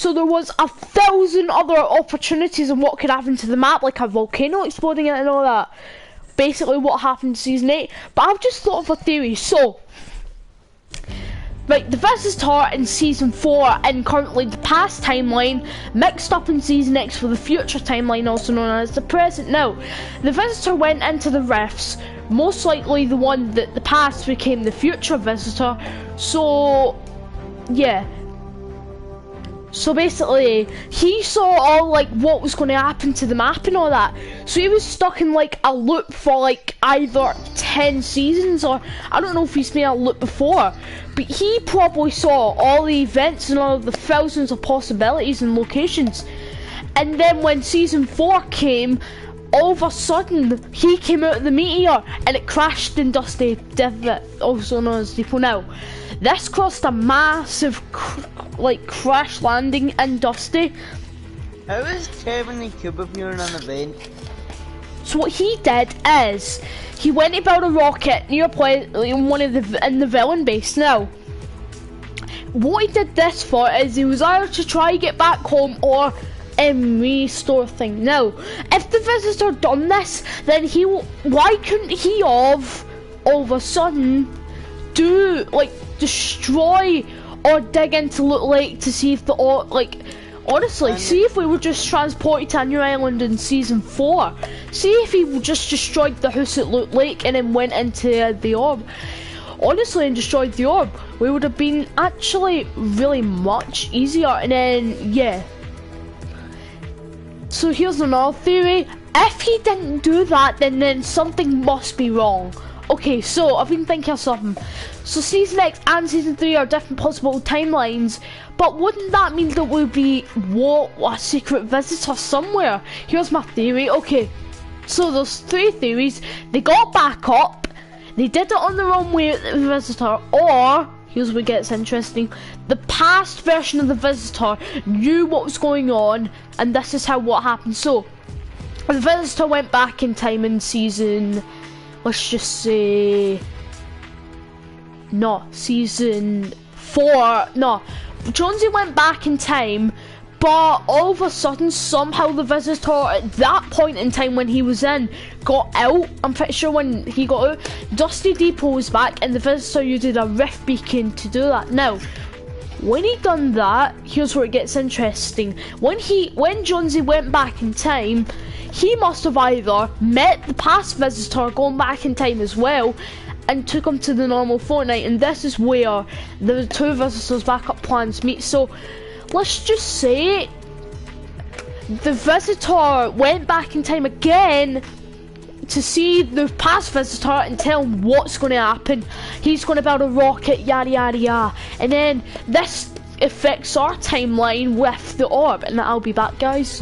So there was 1,000 other opportunities on what could happen to the map, like a volcano exploding and all that. Basically what happened in Season 8. But I've just thought of a theory. So, right, the Visitor in Season 4 and currently the past timeline mixed up in Season X for the future timeline, also known as the present. Now, the Visitor went into the rifts, most likely the one that the past became the future Visitor. So, yeah. So basically, he saw all like what was going to happen to the map and all that. So he was stuck in like a loop for like either 10 seasons or I don't know if he's made a loop before. But he probably saw all the events and all of the thousands of possibilities and locations. And then when Season 4 came, all of a sudden he came out of the meteor and it crashed in Dusty Divot, also known as Depot. Now, this caused a massive crash landing in Dusty. How is Kevin the Cube appearing on the event? So what he did is he went to build a rocket near in the villain base. Now, what he did this for is he was either to try to get back home or restore thing. Now, if the Visitor done this, then why couldn't he have all of a sudden destroy or dig into Loot Lake to see if honestly, see if we were just transported to a new island in Season 4. See if he just destroyed the house at Loot Lake and then went into the orb. Honestly, and destroyed the orb, we would have been actually really much easier. And then, yeah. So here's another theory. If he didn't do that, then something must be wrong. Okay, so I've been thinking of something. So Season X and Season 3 are different possible timelines, but wouldn't that mean that we'd be a secret visitor somewhere? Here's my theory. Okay, so there's 3 theories. They got back up, they did it on their own way with the Visitor, or here's where it gets interesting. The past version of the Visitor knew what was going on, and this is what happened. So the Visitor went back in time in Season, let's just say, Season 4. No, Jonesy went back in time, but all of a sudden, somehow the Visitor at that point in time when he was in got out. I'm pretty sure when he got out, Dusty Depot was back, and the Visitor used a rift beacon to do that. Now, when he done that, here's where it gets interesting. When Jonesy went back in time, he must have either met the past Visitor going back in time as well, and took him to the normal Fortnite, and this is where the 2 Visitors' backup plans meet. So let's just say the Visitor went back in time again to see the past Visitor and tell him what's going to happen. He's going to build a rocket, yada yada yada, and then this affects our timeline with the orb. And I'll be back, guys.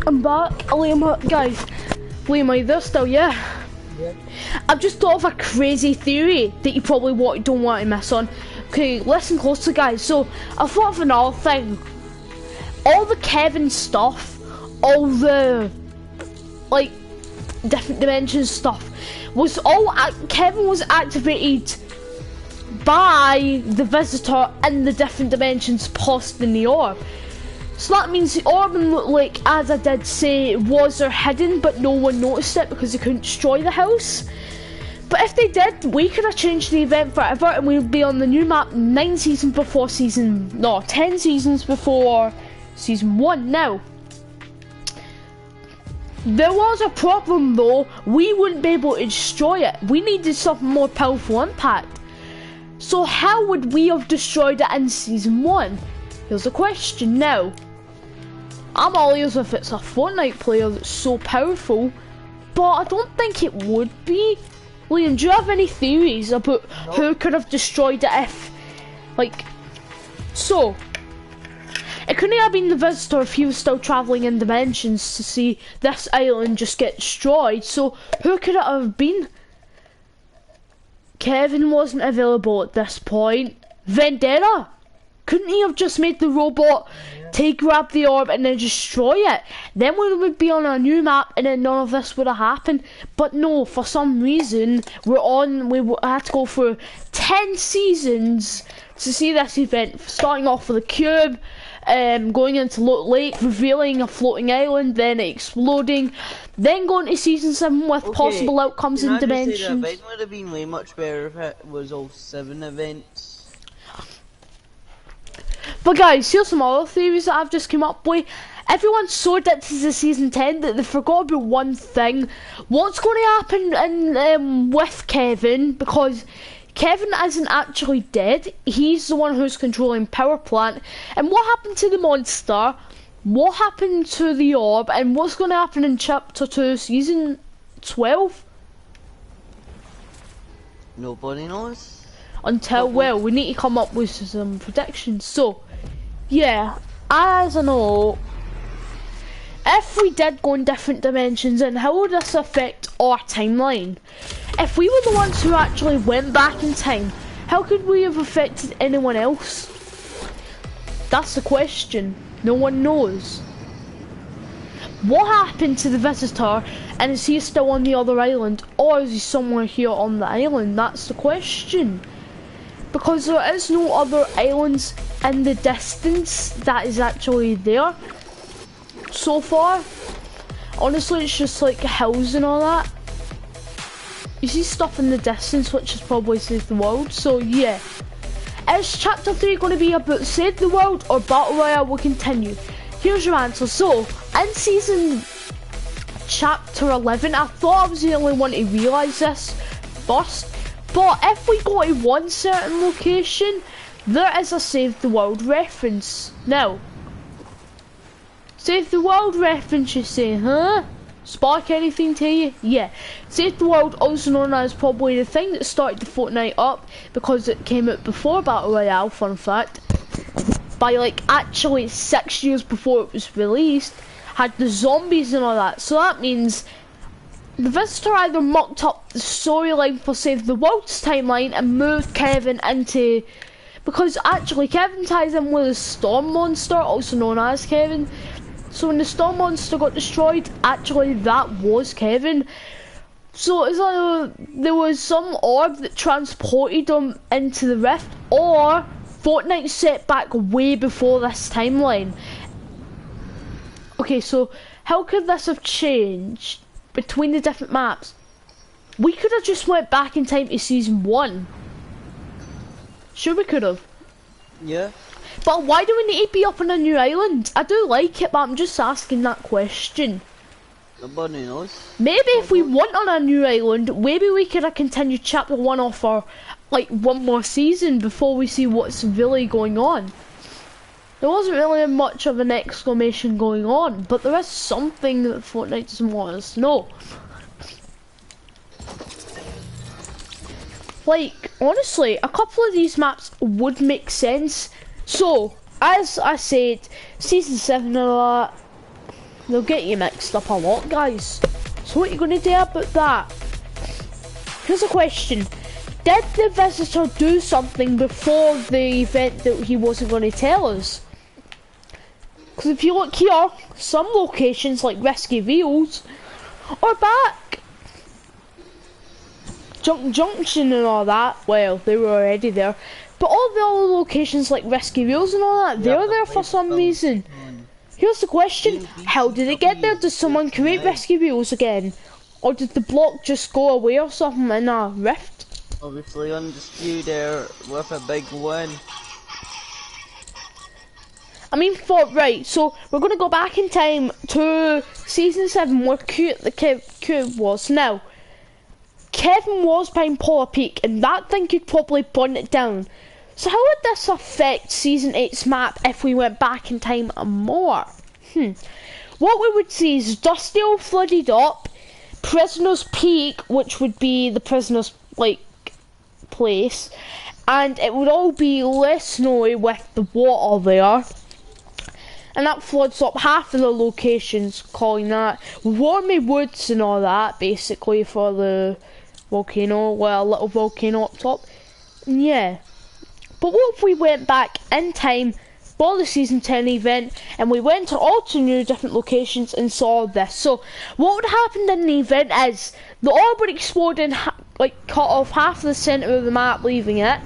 I'm back. Liam, guys. Liam, are you there still? Yeah. Yeah. I've just thought of a crazy theory that you probably don't want to miss on. Okay, listen closely, guys. So, I thought of another thing. All the Kevin stuff, all the, like, different dimensions stuff, was all, Kevin was activated by the visitor in the different dimensions post in the orb. So that means the orb, like, as I did say, was there hidden, but no one noticed it because they couldn't destroy the house. But if they did, we could have changed the event forever and we would be on the new map 10 seasons before season 1 now. There was a problem though, we wouldn't be able to destroy it. We needed something more powerful impact. So how would we have destroyed it in season 1? Here's a question now. I'm all ears if it's a Fortnite player that's so powerful, but I don't think it would be. Liam, do you have any theories about who could have destroyed it if, like, so, it couldn't have been the visitor if he was still travelling in dimensions to see this island just get destroyed, so who could it have been? Kevin wasn't available at this point. Vendetta? Couldn't he have just made the robot grab the orb and then destroy it? Then we would be on a new map and then none of this would have happened. But no, for some reason, we had to go through 10 seasons to see this event. Starting off with a cube, going into Loot Lake, revealing a floating island, then exploding, then going to season 7 with possible outcomes and dimensions. The event would have been way much better if it was all 7 events. But guys, here's some other theories that I've just come up with. Everyone's so addicted to season 10 that they forgot about one thing. What's going to happen with Kevin? Because Kevin isn't actually dead. He's the one who's controlling Power Plant. And what happened to the monster? What happened to the orb? And what's going to happen in Chapter 2, Season 12? Nobody knows. Until, well, we need to come up with some predictions. So, yeah, as I know, if we did go in different dimensions, and how would this affect our timeline? If we were the ones who actually went back in time, how could we have affected anyone else? That's the question. No one knows. What happened to the visitor, and is he still on the other island, or is he somewhere here on the island? That's the question. Because there is no other islands in the distance that is actually there so far. Honestly, it's just like hills and all that. You see stuff in the distance which is probably Save the World, so yeah. Is Chapter 3 going to be about Save the World or Battle Royale will continue? Here's your answer. So, in season Chapter 11, I thought I was the only one to realise this first. But if we go to one certain location, there is a Save the World reference. Now, Save the World reference, you say, huh? Spark anything to you? Yeah. Save the World, also known as probably the thing that started the Fortnite up, because it came out before Battle Royale, fun fact. By like actually 6 years before it was released, had the zombies and all that. So that means the visitor either mucked up the storyline for Save the World's timeline and moved Kevin into, because actually Kevin ties in with the Storm Monster, also known as Kevin. So when the Storm Monster got destroyed, actually that was Kevin. So it's like there was some orb that transported him into the rift, or Fortnite set back way before this timeline. Okay, so how could this have changed between the different maps? We could have just went back in time to season 1. Sure we could have. Yeah. But why do we need to be up on a new island? I do like it, but I'm just asking that question. Nobody knows. Maybe if we went on a new island, maybe we could have continued Chapter 1 off for like one more season before we see what's really going on. There wasn't really much of an exclamation going on, but there is something that Fortnite doesn't want us to know. Like, honestly, a couple of these maps would make sense. So, as I said, season 7 and all that, they'll get you mixed up a lot, guys. So what are you going to do about that? Here's a question. Did the visitor do something before the event that he wasn't going to tell us? Because if you look here, some locations like Risky Reels are back. Junction and all that, well, they were already there. But all the other locations like Risky Reels and all that, they're there for some reason. Here's the question, how did it get there? Did someone create Risky Reels again? Or did the block just go away or something in a rift? Obviously Undisputed there with a big win. I mean, right, so we're going to go back in time to season 7 where Q was. Now, Kevin was behind Polar Peak and that thing could probably burn it down. So how would this affect season 8's map if we went back in time more? What we would see is Dustdale flooded up, Prisoner's Peak, which would be the prisoner's, like, place, and it would all be less snowy with the water there. And that floods up half of the locations, calling that Wormy Woods and all that, basically, for the volcano, well, a little volcano up top. And yeah. But what if we went back in time for the season 10 event and we went to all two new different locations and saw this? So what would happen in the event is the orb would explode and like cut off half of the center of the map, leaving it.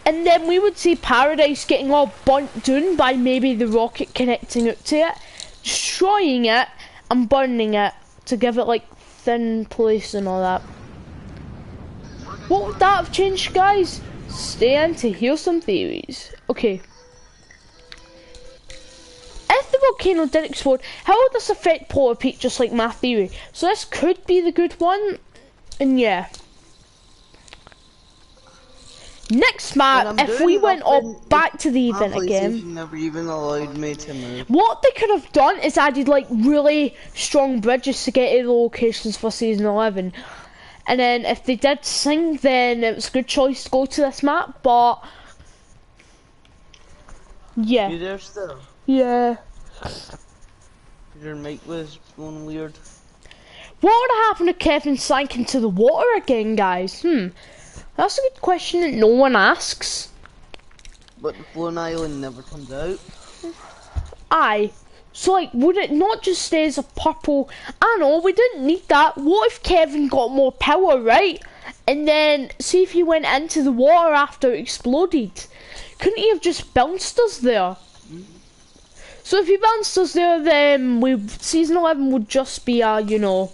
And then we would see Paradise getting all burnt down by maybe the rocket connecting up to it, destroying it and burning it to give it like thin place and all that. What would that have changed, guys? Stay in to hear some theories. Okay. If the volcano did explode, how would this affect Polar Peak, just like my theory? So this could be the good one, and yeah. Next map, if we went all back to the event again, never even allowed me to move. what they could have done is added like really strong bridges to get to the locations for season 11. And then if they did sing, then it was a good choice to go to this map, but yeah. You there still? Yeah. Your mic was going weird. What would happen if Kevin sank into the water again, guys? That's a good question that no one asks. But the floating island never comes out. Aye. So like, would it not just stay as a purple? I know, we didn't need that. What if Kevin got more power, right? And then, see if he went into the water after it exploded. Couldn't he have just bounced us there? So if he bounced us there, then season 11 would just be you know,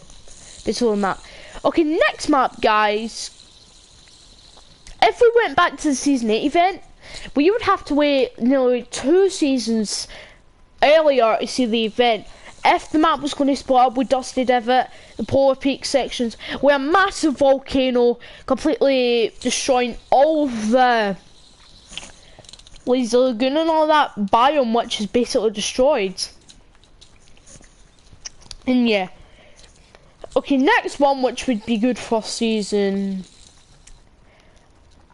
basically map. Okay, next map, guys. If we went back to the season 8 event, we would have to wait nearly 2 seasons earlier to see the event. If the map was going to split up with Dusty Divot, the Polar Peak sections, where a massive volcano completely destroying all of the Lazy Lagoon and all that biome, which is basically destroyed. And yeah. Okay, next one, which would be good for season...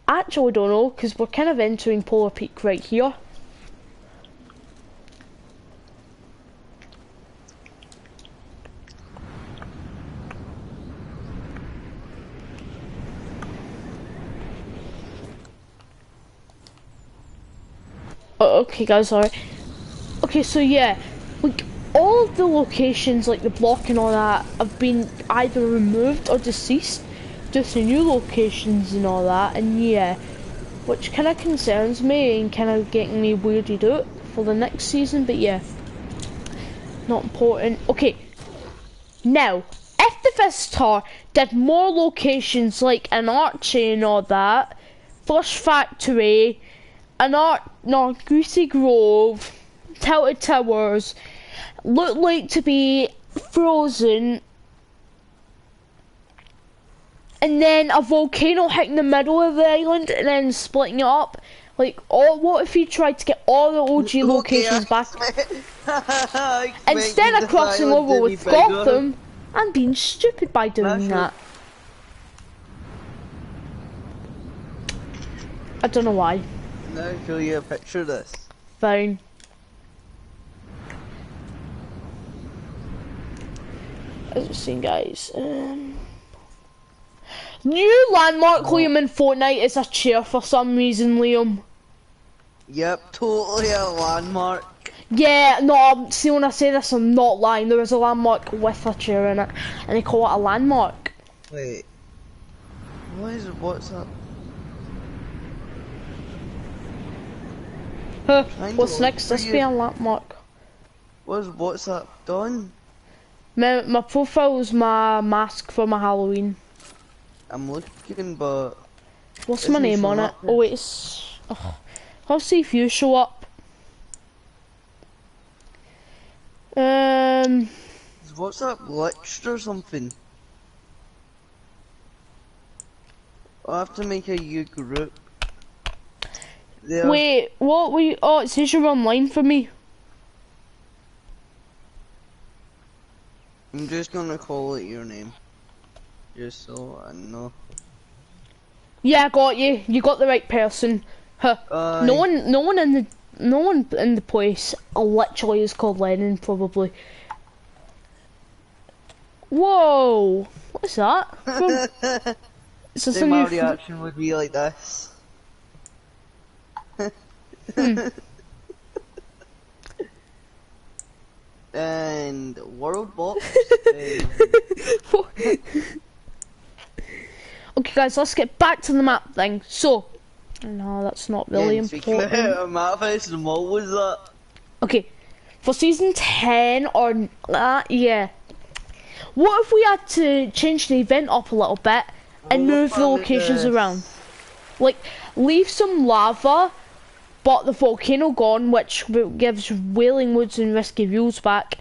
Actually, I don't know, because we're kind of entering Polar Peak right here. Oh, okay, guys, sorry. Okay, so yeah, like all of the locations, like the block and all that, have been either removed or deceased. Just the new locations and all that, and yeah, which kind of concerns me and kind of getting me weirded out for the next season, but yeah, not important. Okay, now, if the visitor did more locations like an Archie and all that, Flush Factory, Greasy Grove, Tilted Towers, looked like to be frozen, and then a volcano hitting the middle of the island and then splitting it up. Like, what if he tried to get all the OG locations back? Instead of crossing over with Gotham, I'm being stupid by doing that. I don't know why. Now I'll show you a picture of this. Fine. As you've seen, guys. New landmark, Liam, in Fortnite is a chair for some reason, Liam. Yep, totally a landmark. Yeah, no, see when I say this, I'm not lying. There is a landmark with a chair in it, and they call it a landmark. Wait. What's up? Huh, what's next? This be a landmark. What's up done? My profile is my mask for my Halloween. I'm looking, but... What's my name on it? Oh, it's... Oh. I'll see if you show up. What's up, glitched or something? I'll have to make a new group. There. Wait, what were you... Oh, it says you're online for me. I'm just gonna call it your name. Just so I know. Yeah, I got you. You got the right person. Huh. No one in the place literally is called Lennon, probably. Whoa! What's that? Is this The my reaction would be like this. And World Box. Okay, guys, let's get back to the map thing. So, no, that's not really important. A map house and what was that? Okay, for season 10 or yeah. What if we had to change the event up a little bit and move the locations around? Like, leave some lava, but the volcano gone, which gives Wailing Woods and Risky Views back.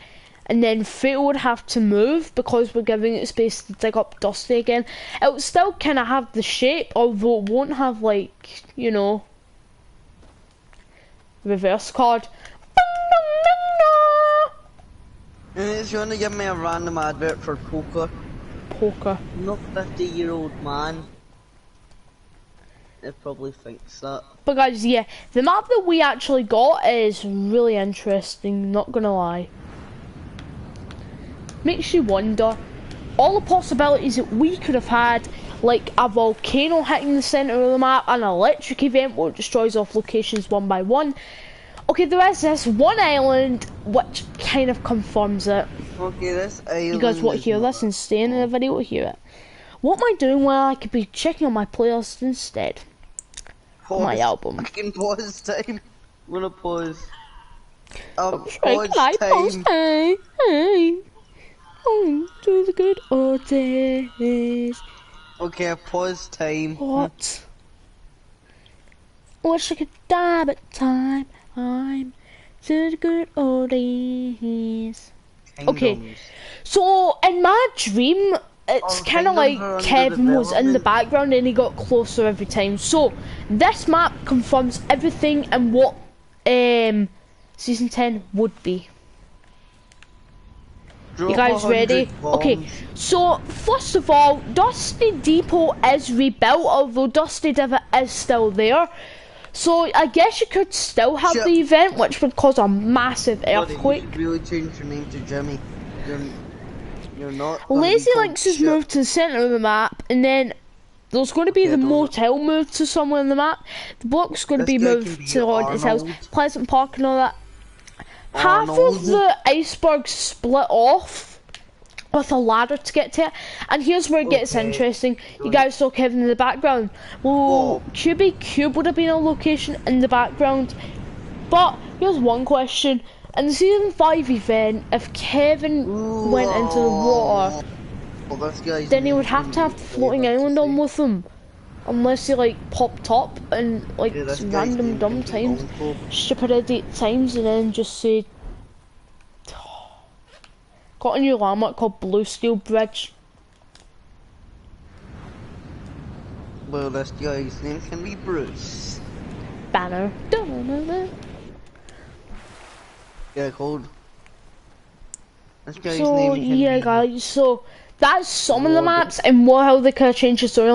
And then Fatal would have to move because we're giving it space to dig up Dusty again. It would still kind of have the shape, although it won't have, like, you know, reverse card. It's gonna give me a random advert for poker. Poker. Not 50-year-old man. It probably thinks that. But guys, yeah, the map that we actually got is really interesting, not gonna lie. Makes you wonder all the possibilities that we could have had, like a volcano hitting the centre of the map, an electric event where it destroys off locations one by one. Okay, there is this one island which kind of confirms it. Okay, this island. You guys want to hear this and stay in the video to hear it. What am I doing while I could be checking on my playlist instead? My album. I can pause time. I'm gonna pause. Pause time. Hey. Oh, to the good old days. Okay, I paused time. What? Wish I could die but time. I'm to the good old days. Okay, so in my dream, it's kind of like Kevin was in the background and he got closer every time. So this map confirms everything and what season 10 would be. You guys ready? Okay, so first of all, Dusty Depot is rebuilt, although Dusty Divot is still there. So I guess you could still have the event, which would cause a massive earthquake. You should really change your name to Jimmy. You're not. Lazy Links is moved to the centre of the map, and then there's going to be the motel moved to somewhere on the map. The block's going to be moved to his house, Pleasant Park and all that. Half of the iceberg split off with a ladder to get to it, and here's where it gets interesting. You guys saw Kevin in the background. Well, Cubic Cube would have been a location in the background, but here's one question. In the season 5 event, if Kevin went into the water, then he would have to have the floating island on with him. Unless he like popped up and like random dumb times, stupid idiot times, and then just said, got a new landmark called Blue Steel Bridge. Well, this guy's name can be Bruce. Banner. Yeah, cold. This guy's So name can yeah, be guys. So that's some of the Lord. maps and how they could have changed the storyline.